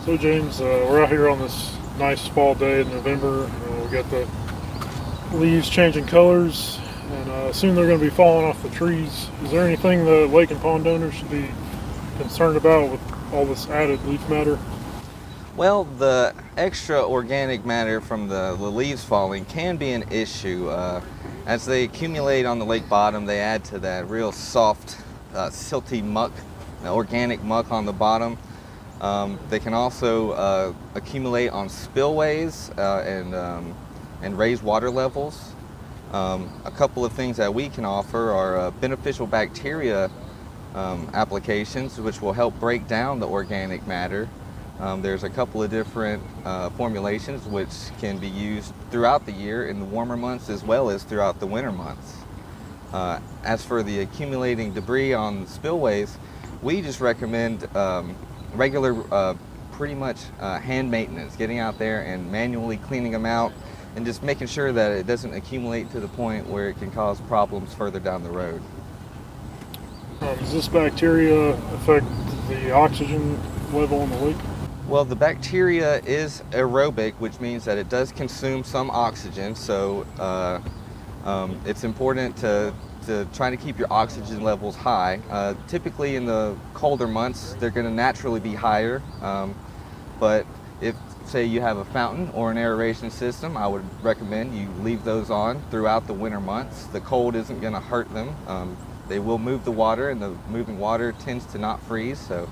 So James, we're out here on this nice fall day in November. We got the leaves changing colors, and soon they're going to be falling off the trees. Is there anything the lake and pond owners should be concerned about with all this added leaf matter? Well, the extra organic matter from the leaves falling can be an issue. As they accumulate on the lake bottom, they add to that real soft, silty muck, organic muck on the bottom. They can also accumulate on spillways and raise water levels. A couple of things that we can offer are beneficial bacteria applications, which will help break down the organic matter. There's a couple of different formulations which can be used throughout the year in the warmer months as well as throughout the winter months. As for the accumulating debris on spillways, we just recommend regular, pretty much hand maintenance, getting out there and manually cleaning them out and just making sure that it doesn't accumulate to the point where it can cause problems further down the road. Does this bacteria affect the oxygen level in the lake? Well, the bacteria is aerobic, which means that it does consume some oxygen, so it's important to try to keep your oxygen levels high. Typically in the colder months, they're going to naturally be higher, but if, say, you have a fountain or an aeration system, I would recommend you leave those on throughout the winter months. The cold isn't going to hurt them. They will move the water, and the moving water tends to not freeze, so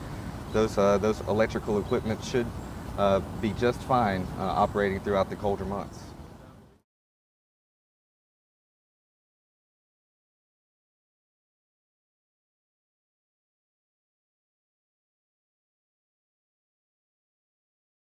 those electrical equipment should be just fine operating throughout the colder months.